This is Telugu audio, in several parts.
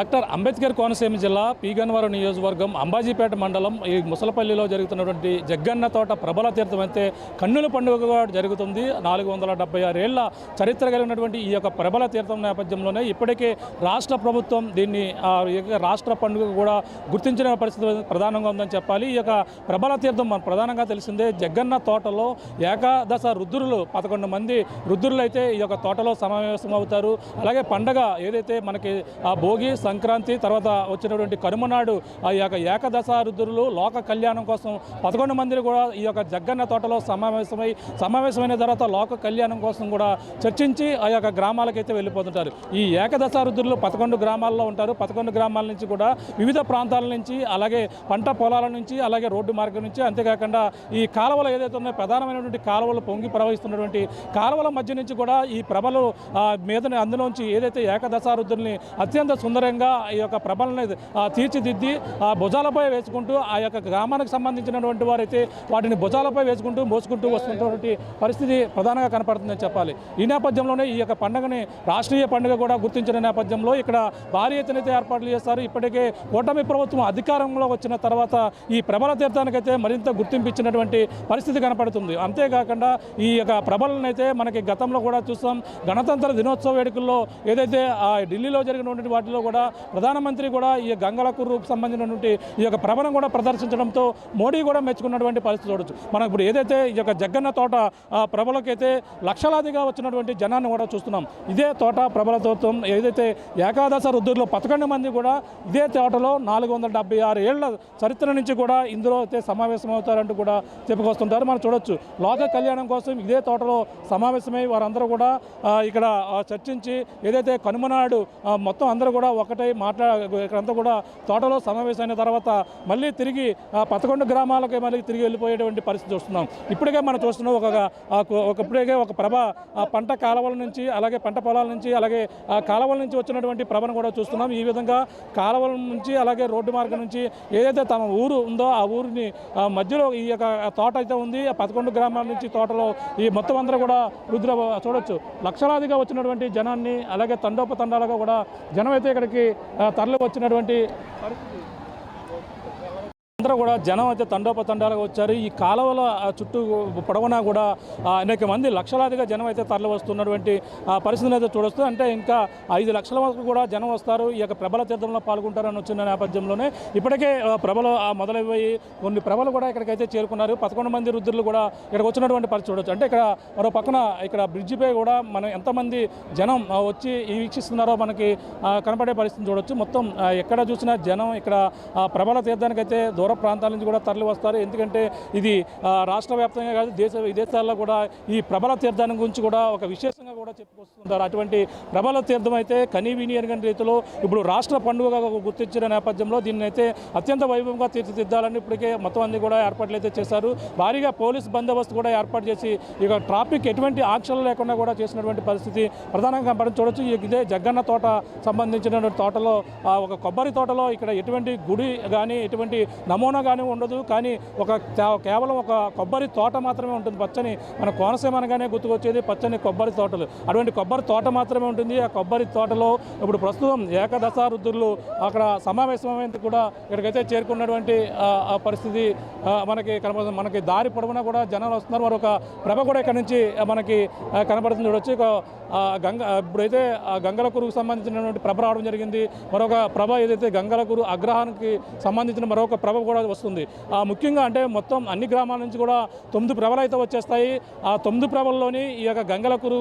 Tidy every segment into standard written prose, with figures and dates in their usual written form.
డాక్టర్ అంబేద్కర్ కోనసీమ జిల్లా పీగన్నవరం నియోజకవర్గం అంబాజీపేట మండలం ఈ ముసలపల్లిలో జరుగుతున్నటువంటి జగ్గన్న తోట ప్రబల తీర్థం అయితే కన్నుల పండుగగా జరుగుతుంది. 476 ఏళ్ల చరిత్ర కలిగినటువంటి ఈ యొక్క ప్రబల తీర్థం నేపథ్యంలోనే ఇప్పటికే రాష్ట్ర ప్రభుత్వం దీన్ని రాష్ట్ర పండుగ కూడా గుర్తించిన పరిస్థితి ప్రధానంగా ఉందని చెప్పాలి. ఈ యొక్క ప్రబల తీర్థం మన ప్రధానంగా తెలిసిందే. జగ్గన్న తోటలో ఏకాదశ రుద్రులు 11 మంది రుద్రులు అయితే ఈ యొక్క తోటలో సమావేశం అవుతారు. అలాగే పండగ ఏదైతే మనకి భోగి, సంక్రాంతి తర్వాత వచ్చినటువంటి కనుమ నాడు ఆ యొక్క ఏకదశ రుద్రులు లోక కళ్యాణం కోసం 11 మంది కూడా ఈ యొక్క జగ్గన్న తోటలో సమావేశమైన తర్వాత లోక కళ్యాణం కోసం కూడా చర్చించి ఆ యొక్క గ్రామాలకైతే వెళ్ళిపోతుంటారు. ఈ ఏకదశ రుద్రులు 11 గ్రామాల్లో ఉంటారు. 11 గ్రామాల నుంచి కూడా వివిధ ప్రాంతాల నుంచి అలాగే పంట పొలాల నుంచి అలాగే రోడ్డు మార్గం నుంచి అంతేకాకుండా ఈ కాలువలు ఏదైతే ఉన్నాయో ప్రధానమైనటువంటి కాలువలు పొంగి ప్రవహిస్తున్నటువంటి కాలువల మధ్య నుంచి కూడా ఈ ప్రభలు మీద అందులోంచి ఏదైతే ఏకదశ రుద్రుల్ని అత్యంత సుందరంగా ఈ యొక్క ప్రభల్ని తీర్చిదిద్ది భుజాలపై వేసుకుంటూ ఆ యొక్క గ్రామానికి సంబంధించినటువంటి వారైతే వాటిని భుజాలపై వేసుకుంటూ మోసుకుంటూ వస్తున్నటువంటి పరిస్థితి ప్రధానంగా కనపడుతుందని చెప్పాలి. ఈ నేపథ్యంలోనే ఈ యొక్క పండుగని రాష్ట్రీయ పండుగ కూడా గుర్తించిన నేపథ్యంలో ఇక్కడ భారీ ఎత్తునైతే ఏర్పాట్లు చేస్తారు. ఇప్పటికే కూటమి ప్రభుత్వం అధికారంలో వచ్చిన తర్వాత ఈ ప్రబల తీర్థానికైతే మరింత గుర్తింపు ఇచ్చినటువంటి పరిస్థితి కనపడుతుంది. అంతేకాకుండా ఈ యొక్క ప్రభలనైతే మనకి గతంలో కూడా చూస్తాం. గణతంత్ర దినోత్సవ వేడుకల్లో ఏదైతే ఢిల్లీలో జరిగినటువంటి వాటిలో కూడా ప్రధానమంత్రి కూడా ఈ గంగలకుర్రుకు సంబంధించినటువంటి ఈ యొక్క ప్రభను కూడా ప్రదర్శించడంతో మోడీ కూడా మెచ్చుకున్నటువంటి పరిస్థితి చూడొచ్చు. మనం ఇప్పుడు ఏదైతే ఈ యొక్క జగ్గన్న తోట ప్రభలకైతే లక్షలాదిగా వచ్చినటువంటి జనాన్ని కూడా చూస్తున్నాం. ఇదే తోట ప్రభల తోటం ఏదైతే ఏకాదశ రుద్రుల్లో 11 మంది కూడా ఇదే తోటలో 476 ఏళ్ల చరిత్ర నుంచి కూడా ఇందులో అయితే సమావేశం అవుతారంటూ కూడా చెప్పుకొస్తుంటారు. మనం చూడొచ్చు. లోక కళ్యాణం కోసం ఇదే తోటలో సమావేశమై వారందరూ కూడా ఇక్కడ చర్చించి ఏదైతే కనుమ నాడు మొత్తం అందరూ కూడా ఒకటై ఇక్కడంతా కూడా తోటలో సమావేశమైన తర్వాత మళ్ళీ తిరిగి 11 గ్రామాలకి మళ్ళీ తిరిగి వెళ్ళిపోయేటువంటి పరిస్థితి చూస్తున్నాం. ఇప్పటికే మనం చూస్తున్నాం ఇప్పటికే ఒక ప్రభ పంట కాలువల నుంచి అలాగే పంట పొలాల నుంచి అలాగే కాలువల నుంచి వచ్చినటువంటి ప్రభను కూడా చూస్తున్నాం. ఈ విధంగా కాలువల నుంచి అలాగే రోడ్డు మార్గం నుంచి ఏదైతే తమ ఊరు ఉందో ఆ ఊరిని మధ్యలో ఈ యొక్క తోట అయితే ఉంది. 11 గ్రామాల నుంచి తోటలో ఈ మొత్తం అందరూ కూడా రుద్ర చూడొచ్చు. లక్షలాదిగా వచ్చినటువంటి జనాన్ని అలాగే తండోపతండాలుగా కూడా జనం అయితే ఇక్కడికి తరలి వచ్చినటువంటి పరిస్థితి. అందరూ కూడా జనం అయితే తండోపతండాలుగా వచ్చారు. ఈ కాలువల చుట్టూ పొడవునా కూడా అనేక మంది లక్షలాదిగా జనం అయితే తరలి వస్తున్నటువంటి పరిస్థితిని అయితే చూడొచ్చు. అంటే ఇంకా 5 లక్షల వరకు కూడా జనం వస్తారు. ఈ యొక్క ప్రబల తీర్థంలో పాల్గొంటారని వచ్చిన నేపథ్యంలోనే ఇప్పటికే ప్రభలు మొదలైపోయి కొన్ని ప్రభలు కూడా ఇక్కడికైతే చేరుకున్నారు. 11 మంది రుద్రులు కూడా ఇక్కడికి వచ్చినటువంటి పరిస్థితి చూడొచ్చు. అంటే ఇక్కడ మరో పక్కన ఇక్కడ బ్రిడ్జిపై కూడా మనం ఎంతమంది జనం వచ్చి వీక్షిస్తున్నారో మనకి కనపడే పరిస్థితిని చూడొచ్చు. మొత్తం ఎక్కడ చూసినా జనం ఇక్కడ ప్రబల తీర్థానికైతే దూర ప్రాంతాల నుంచి కూడా తరలి వస్తారు. ఎందుకంటే ఇది రాష్ట్ర వ్యాప్తంగా కాదు విదేశాల్లో కూడా ఈ ప్రబల తీర్థాన్ని గురించి కూడా ఒక విశేషంగా కూడా చెప్పుకొస్తుంటారు. అటువంటి ప్రబల తీర్థం అయితే కనీవిని ఎరగని రీతిలో ఇప్పుడు రాష్ట్ర పండుగగా గుర్తించిన నేపథ్యంలో దీన్ని అయితే అత్యంత వైభవంగా తీర్చిదిద్దాలని ఇప్పటికే మొత్తం అన్ని కూడా ఏర్పాట్లు అయితే చేశారు. భారీగా పోలీస్ బందోబస్తు కూడా ఏర్పాటు చేసి ఇక ట్రాఫిక్ ఎటువంటి ఆంక్షలు లేకుండా కూడా చేసినటువంటి పరిస్థితి ప్రధానంగా కనపడి చూడొచ్చు. ఇదే జగ్గన్న తోట సంబంధించినటువంటి తోటలో ఒక కొబ్బరి తోటలో ఇక్కడ ఎటువంటి గుడి కానీ ఎటువంటి నమూనా కానీ ఉండదు. కానీ కేవలం ఒక కొబ్బరి తోట మాత్రమే ఉంటుంది. పచ్చని మన కోనసీమ అనగానే గుర్తుకొచ్చేది పచ్చని కొబ్బరి తోటలు. అటువంటి కొబ్బరి తోట మాత్రమే ఉంటుంది. ఆ కొబ్బరి తోటలో ఇప్పుడు ప్రస్తుతం ఏకదశ రుద్రులు అక్కడ సమావేశమైనందుకు కూడా ఇక్కడికైతే చేరుకున్నటువంటి పరిస్థితి మనకి కనబడుతుంది. మనకి దారి పొడవునా కూడా జనాలు వస్తున్నారు. మరొక ప్రభ కూడా ఇక్కడ నుంచి మనకి కనబడుతుంది చూడొచ్చు. ఇప్పుడైతే గంగలకురుకు సంబంధించినటువంటి ప్రభ రావడం జరిగింది. మరొక ప్రభ ఏదైతే గంగలకురు అగ్రహానికి సంబంధించిన మరొక ప్రభ కూడా వస్తుంది. ముఖ్యంగా అంటే మొత్తం అన్ని గ్రామాల నుంచి కూడా 9 ప్రభలు అయితే వచ్చేస్తాయి. ఆ 9 ప్రభల్లోని ఈ యొక్క గంగలకురు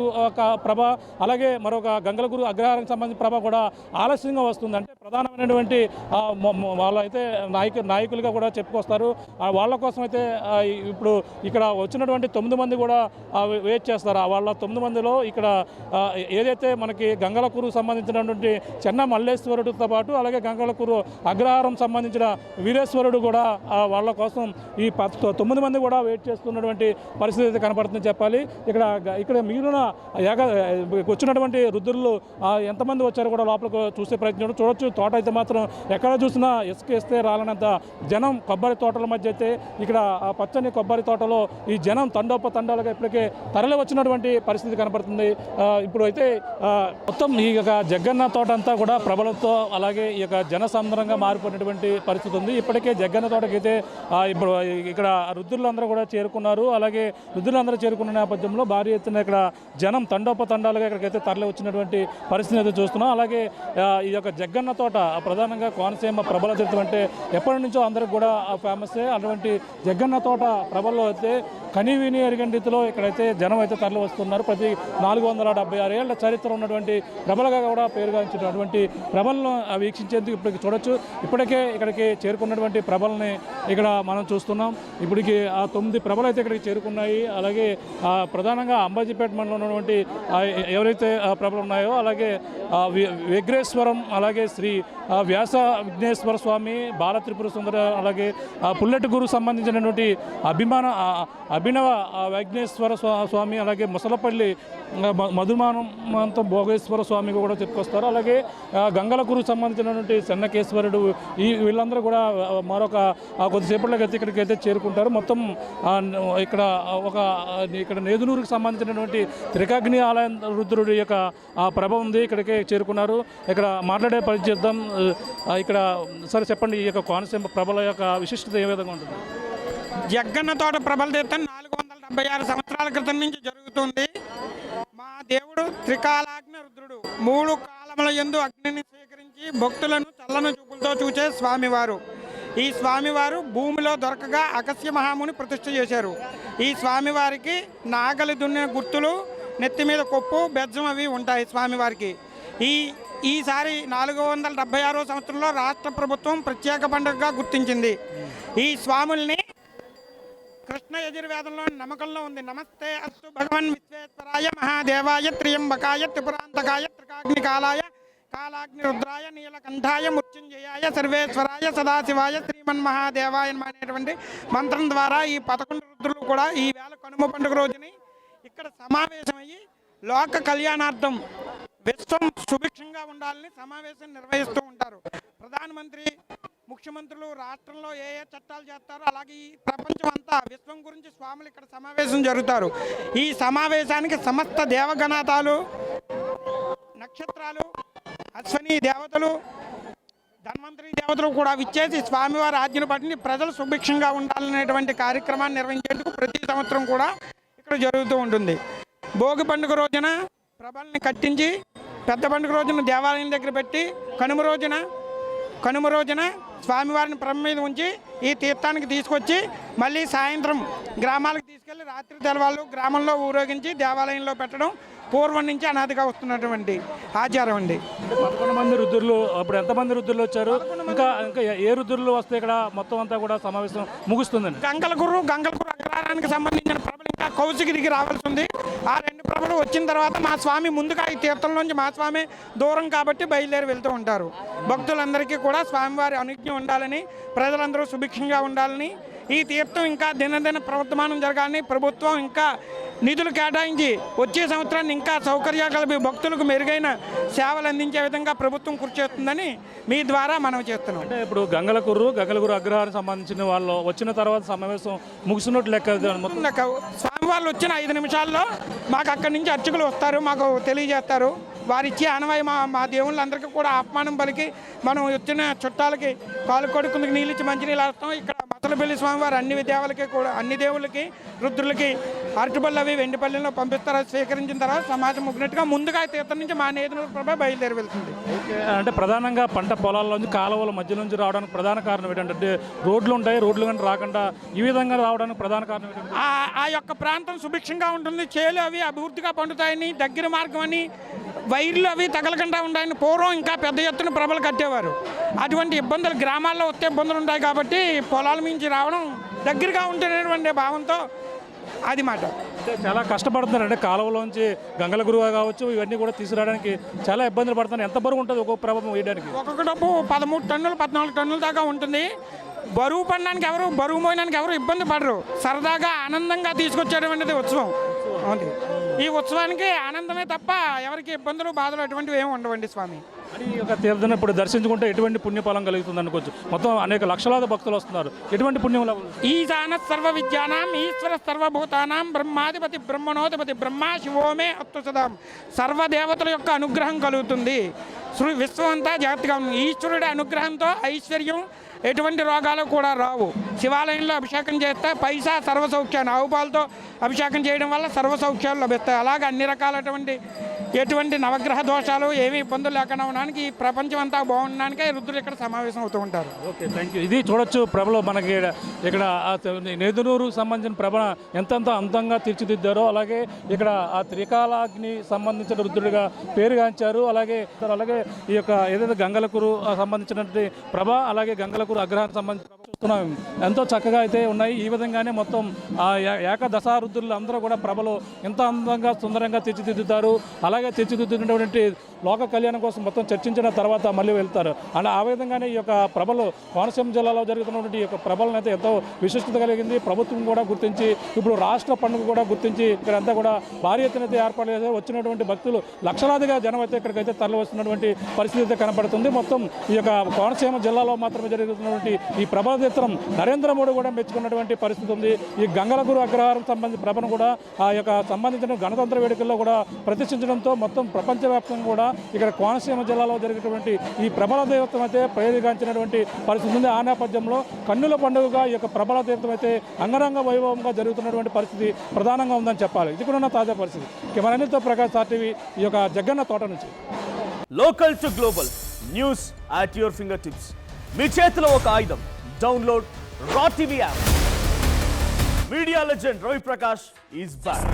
ప్రభ అలాగే మరొక గంగలకురు అగ్రహారానికి సంబంధించిన ప్రభ కూడా ఆలస్యంగా వస్తుంది. అంటే ప్రధానమైనటువంటి వాళ్ళైతే నాయకులుగా కూడా చెప్పుకొస్తారు. వాళ్ళ కోసం అయితే ఇప్పుడు ఇక్కడ వచ్చినటువంటి 9 మంది కూడా వెయిట్ చేస్తారు. వాళ్ళ 9 మందిలో ఇక్కడ ఏదైతే మనకి గంగలకురు సంబంధించినటువంటి చెన్న మల్లేశ్వరుడితో పాటు అలాగే గంగలకురు అగ్రహారం సంబంధించిన వీరేశ్వరుడు కూడా వాళ్ళ కోసం ఈ 9 మంది కూడా వెయిట్ చేస్తున్నటువంటి పరిస్థితి అయితే కనపడుతుందని చెప్పాలి. ఇక్కడ మిగిలిన వచ్చినటువంటి రుద్రులు ఎంతమంది వచ్చారో కూడా లోపలికి చూసే ప్రయత్నం చూడొచ్చు. తోట అయితే మాత్రం ఎక్కడ చూసినా ఇసుకేస్తే రాలనంత జనం కొబ్బరి తోటల మధ్య అయితే ఇక్కడ ఆ పచ్చని కొబ్బరి తోటలో ఈ జనం తండోపతండాలుగా ఇప్పటికే తరలి వచ్చినటువంటి పరిస్థితి కనపడుతుంది. ఇప్పుడు అయితే మొత్తం ఈ యొక్క జగ్గన్న తోట అంతా కూడా ప్రబలతో అలాగే ఈ యొక్క జనసంద్రంగా మారిపోయినటువంటి పరిస్థితి ఉంది. ఇప్పటికే జగ్గన్న తోటకైతే ఇప్పుడు ఇక్కడ రుద్రులందరూ కూడా చేరుకున్నారు. అలాగే రుద్రులందరూ చేరుకున్న నేపథ్యంలో భారీ ఎత్తున ఇక్కడ జనం తండోపతండాలుగా ఇక్కడికైతే తరలి వచ్చినటువంటి పరిస్థితిని అయితే చూస్తున్నాం. అలాగే ఈ యొక్క జగ్గన్న తోట ప్రధానంగా కోనసీమ ప్రబల తీర్థం అంటే ఎప్పటి నుంచో అందరికి కూడా ఫేమస్సే. అటువంటి జగ్గన్న తోట ప్రభల్లో అయితే కనివిని ఎరిగిన రీతిలో ఇక్కడైతే జనం అయితే తరలి వస్తున్నారు. ప్రతి 476 ఏళ్ల చరిత్ర ఉన్నటువంటి ప్రభలుగా కూడా పేరుగాంచినటువంటి ప్రభలను వీక్షించేందుకు ఇప్పటికి చూడొచ్చు. ఇప్పటికే ఇక్కడికి చేరుకున్నటువంటి ప్రభల్ని ఇక్కడ మనం చూస్తున్నాం. ఇప్పటికి ఆ 9 ప్రభలు అయితే ఇక్కడికి చేరుకున్నాయి. అలాగే ప్రధానంగా అంబాజీపేట మండలంలో ఉన్నటువంటి ఎవరైతే ప్రభలు ఉన్నాయో అలాగే విఘ్నేశ్వరం, అలాగే శ్రీ వ్యాస విఘ్నేశ్వర స్వామి, బాల త్రిపుర సుందర, అలాగే పుల్లెటూరుకు సంబంధించినటువంటి అభినవ విఘ్నేశ్వర స్వామి, అలాగే ముసలపల్లి మధుమానంతం భోగేశ్వర స్వామి కూడా చెప్పుకొస్తారు. అలాగే గంగలకూరుకు సంబంధించినటువంటి చెన్నకేశ్వరుడు, వీళ్ళందరూ కూడా మరొక కొద్దిసేపట్లోకి అయితే ఇక్కడికైతే చేరుకుంటారు. మొత్తం ఇక్కడ నేదునూరుకు సంబంధించినటువంటి త్రికాగ్ని ఆలయ రుద్రుడి యొక్క ప్రభ ఉంది, ఇక్కడికే చేరుకున్నారు. ఇక్కడ మాట్లాడే పరిచయం ఇక్కడ సరే చెప్పండి, ఈ యొక్క కోనసీమ ప్రభల యొక్క విశిష్టత ఏ విధంగా ఉంటుంది? జగ్గన్న తోట ప్రభల తీర్థం 476 సంవత్సరాల క్రితం నుంచి జరుగుతుంది. మా దేవుడు త్రికాలాగ్ని రుద్రుడు, 3 కాలముల యందు అగ్నిని స్వీకరించి భక్తులను చల్లని చూపులతో చూచే స్వామివారు. ఈ స్వామివారు భూమిలో దొరకగా అగస్త్య మహాముని ప్రతిష్ఠ చేశారు. ఈ స్వామివారికి నాగలి దున్నే గుర్తులు, నెత్తి మీద కొప్పు, బెజ్జం అవి ఉంటాయి స్వామివారికి. ఈసారి 476వ సంవత్సరంలో రాష్ట్ర ప్రభుత్వం ప్రత్యేక పండుగగా గుర్తించింది. ఈ స్వాముల్ని కృష్ణ యజుర్వేదంలో నమ్మకంలో ఉంది. నమస్తే అస్తు భగవన్ విశ్వేశ్వరాయ మహాదేవాయ త్రియంబకాయ త్రిపురాంతకాయ త్రికాగ్నికాలాయ కాలాగ్ని రుద్రాయ నీలకంఠాయ మృత్యుంజయాయ సర్వేశ్వరాయ సదాశివాయ శ్రీమన్మహాదేవాయ అనేటువంటి మంత్రం ద్వారా ఈ 11 రుద్రులు కూడా ఈ వేళ కనుమ పండుగ రోజుని ఇక్కడ సమావేశమయ్యి లోక కళ్యాణార్థం విశ్వం సుభిక్షంగా ఉండాలని సమావేశం నిర్వహిస్తూ ఉంటారు. ప్రధానమంత్రి, ముఖ్యమంత్రులు రాష్ట్రంలో ఏ చట్టాలు చేస్తారో అలాగే ఈ ప్రపంచం అంతా విశ్వం గురించి స్వాములు ఇక్కడ సమావేశం జరుగుతారు. ఈ సమావేశానికి సమస్త దేవగణాతాలు, నక్షత్రాలు, అశ్వని దేవతలు, ధన్వంతరి దేవతలు కూడా విచ్చేసి స్వామివారి ఆజ్ఞను పట్టిని ప్రజలు సుభిక్షంగా ఉండాలనేటువంటి కార్యక్రమాన్ని నిర్వహించేందుకు ప్రతి సంవత్సరం కూడా ఇక్కడ జరుగుతూ ఉంటుంది. భోగి పండుగ రోజున ప్రభల్ని కట్టించి పెద్ద పండుగ రోజున దేవాలయం దగ్గర పెట్టి కనుమ రోజున స్వామివారిని ప్రభ మీద ఉంచి ఈ తీర్థానికి తీసుకొచ్చి మళ్ళీ సాయంత్రం గ్రామాలకు తీసుకెళ్లి రాత్రి తెలవాళ్ళు గ్రామంలో ఊరేగించి దేవాలయంలో పెట్టడం పూర్వం నుంచి అనాదిగా వస్తున్నటువంటి ఆచారం అండి. 11 మంది రుద్రులు, అప్పుడు ఎంతమంది రుద్రులు వచ్చారు? ఇంకా ఏ రుద్రులు వస్తే ఇక్కడ మొత్తం అంతా కూడా సమావేశం ముగుస్తుందండి? గంగలకూరు అగ్రహారానికి సంబంధించిన ప్రభలు ఇంకా కౌశిగిరికి రావాల్సి ఉంది. ఆ 2 ప్రభలు వచ్చిన తర్వాత మా స్వామి ముందుగా ఈ తీర్థంలోంచి మా స్వామి దూరం కాబట్టి బయలుదేరి వెళ్తూ ఉంటారు. భక్తులందరికీ కూడా స్వామివారి అనుజ్ఞ ఉండాలని, ప్రజలందరూ సుభిక్షంగా ఉండాలని, ఈ తీర్థం ఇంకా దినదిన ప్రవర్తమానం జరగాలని ప్రభుత్వం ఇంకా నిధులు కేటాయించి వచ్చే సంవత్సరాన్ని ఇంకా సౌకర్యాలు కలిపి భక్తులకు మెరుగైన సేవలు అందించే విధంగా ప్రభుత్వం కృషి చేస్తుందని మీ ద్వారా మనం చేస్తున్నాం. అంటే ఇప్పుడు గంగలకూరు అగ్రహారానికి సంబంధించిన వాళ్ళు వచ్చిన తర్వాత సమావేశం ముగిసినట్టు లెక్క. స్వామివాళ్ళు వచ్చిన 5 నిమిషాల్లో మాకు అక్కడి నుంచి అర్చకులు వస్తారు, మాకు తెలియజేస్తారు. వారిచ్చే ఆనవాయి మా దేవుళ్ళందరికీ కూడా ఆహ్వానం పలికి మనం వచ్చిన చుట్టాలకి కాలు కొడుకుందుకు నీళ్ళు ఇచ్చి మంచినీళ్ళు వేస్తాం. ఇక్కడ మతలపల్లి స్వామివారు అన్ని దేవుళ్ళకి రుద్రులకి అరటిపళ్ళు అవి వెండిపల్లిలో పంపిస్తారు. స్వీకరించిన తర్వాత సమాజం ముగ్గినట్టుగా ముందుగా తీర్థం నుంచి మా నేదునూరు ప్రభ బయలుదేరి వెళ్తుంది. అంటే ప్రధానంగా పంట పొలాల్లోంచి కాలువల మధ్య నుంచి రావడానికి ప్రధాన కారణం ఏంటంటే రోడ్లు ఉంటాయి, రోడ్లు కానీ రాకుండా ఈ విధంగా రావడానికి ప్రధాన కారణం ఏంటంటే ఆ యొక్క ప్రాంతం సుభిక్షంగా ఉంటుంది, చేలు అవి అభివృద్ధిగా పండుతాయని, దగ్గర మార్గం అని, వైర్లు అవి తగలకుండా ఉంటాయని పూర్వం ఇంకా పెద్ద ఎత్తున ప్రభలు కట్టేవారు. అటువంటి ఇబ్బందులు గ్రామాల్లో వస్తే ఇబ్బందులు ఉంటాయి కాబట్టి పొలాల మించి రావడం దగ్గరగా ఉంటున్నటువంటి భావంతో అది మాట. చాలా కష్టపడుతున్నారంటే కాలువలోంచి గంగలకూరు కావచ్చు ఇవన్నీ కూడా తీసుకురావడానికి చాలా ఇబ్బందులు పడుతున్నాయి. ఎంత బరువు ఉంటుంది ఒక్కొక్క ప్రభావం వేయడానికి? ఒక్కొక్క డబ్బు 13 టన్నులు 14 టన్నుల దాకా ఉంటుంది. బరువు పడడానికి బరువు మోయడానికి ఎవరు ఇబ్బంది పడరు. సరదాగా ఆనందంగా తీసుకొచ్చేటువంటిది ఉత్సవం. ఈ ఉత్సవానికి ఆనందమే తప్ప ఎవరికి ఇబ్బందులు బాధలు అటువంటివి ఏమి ఉండవండి స్వామి. అని ఈ యొక్క తీర్థం ఇప్పుడు దర్శించుకుంటే ఎటువంటి పుణ్యఫలం కలుగుతుంది అనుకోవచ్చు. మొత్తం అనేక లక్షలాది భక్తులు వస్తున్నారు. ఎటువంటి పుణ్యం లభిస్తుంది? ఈశాన సర్వ విద్యానాం ఈశ్వర సర్వభూతానాం బ్రహ్మాధిపతి బ్రహ్మణోధిపతి బ్రహ్మ శివోమే అత్తుసదాం. సర్వదేవతల యొక్క అనుగ్రహం కలుగుతుంది. విశ్వం అంతా జాగ్రత్తగా ఉంది. ఈశ్వరుడి అనుగ్రహంతో ఐశ్వర్యం, ఎటువంటి రోగాలు కూడా రావు. శివాలయంలో అభిషేకం చేస్తే పైసా సర్వసౌఖ్యాన్ని, ఆవుపాలతో అభిషేకం చేయడం వల్ల సర్వసౌఖ్యాలు లభిస్తాయి. అలాగే అన్ని రకాలటువంటి ఎటువంటి నవగ్రహ దోషాలు ఏమీ ఇబ్బందులు లేకుండా ఉండడానికి, ఈ ప్రపంచం అంతా బాగుండడానికే రుద్రులు ఇక్కడ సమావేశం అవుతూ ఉంటారు. Okay, thank you. ఇది చూడొచ్చు ప్రభలో మనకి ఇక్కడ నేదునూరు సంబంధించిన ప్రభ ఎంతెంత అందంగా తీర్చిదిద్దారో, అలాగే ఇక్కడ ఆ త్రికాలాగ్ని సంబంధించిన రుద్రుడిగా పేరుగాంచారు. అలాగే ఈ యొక్క ఏదైతే గంగలకూరు సంబంధించినటువంటి ప్రభ, అలాగే గంగలకూరు అగ్రహానికి సంబంధించిన ప్రభ చూస్తున్నాం. ఎంతో చక్కగా అయితే ఉన్నాయి. ఈ విధంగానే మొత్తం ఆ ఏకదశా రుద్రులు అందరూ కూడా ప్రభలో ఎంత అందంగా సుందరంగా తీర్చిదిద్దుతారు. అలాగే తీర్చిదిద్దినటువంటి లోక కళ్యాణం కోసం మొత్తం చర్చించిన తర్వాత మళ్ళీ వెళ్తారు. అలా ఆ విధంగానే ఈ యొక్క ప్రభలు కోనసీమ జిల్లాలో జరుగుతున్నటువంటి ఈ యొక్క ప్రభలను అయితే ఎంతో విశిష్టత కలిగింది. ప్రభుత్వం కూడా గుర్తించి ఇప్పుడు రాష్ట్ర పండుగ కూడా గుర్తించి ఇక్కడంతా కూడా భారీ ఎత్తున అయితే ఏర్పాటు చేసి వచ్చినటువంటి భక్తులు లక్షలాదిగా జనం అయితే ఇక్కడికైతే తరలి వస్తున్నటువంటి పరిస్థితి అయితే కనపడుతుంది. మొత్తం ఈ యొక్క కోనసీమ జిల్లాలో మాత్రమే జరుగుతున్నటువంటి ఈ ప్రభల చిత్రం నరేంద్ర మోడీ కూడా మెచ్చుకున్నటువంటి పరిస్థితి ఉంది. ఈ గంగలకూరు అగ్రహారం సంబంధించిన ప్రభను కూడా ఆ యొక్క సంబంధించిన గణతంత్ర వేడుకల్లో కూడా ప్రతిష్ఠించడంతో మొత్తం ప్రపంచవ్యాప్తంగా కూడా ఇక్కడ కోనసీమ జిల్లాలో జరిగేటువంటి ఈ ప్రభల తీర్థం అయితే పేరుగాంచినటువంటి పరిస్థితి ఉంది. ఆ నేపథ్యంలో కన్నుల పండుగగా ఈ యొక్క ప్రభల తీర్థం అయితే అంగరంగ వైభవంగా జరుగుతున్నటువంటి పరిస్థితి ప్రధానంగా ఉందని చెప్పాలి. ఇది కూడా ఉన్న తాజా పరిస్థితి. కెమెరాతో ప్రకాష్ RTV ఈ యొక్క జగ్గన్న తోట నుంచి. Local to global news at your fingertips. మీ చేతిలో ఒక ఆయుధం. డౌన్లోడ్ రా TV app. Media legend Ravi Prakash is back.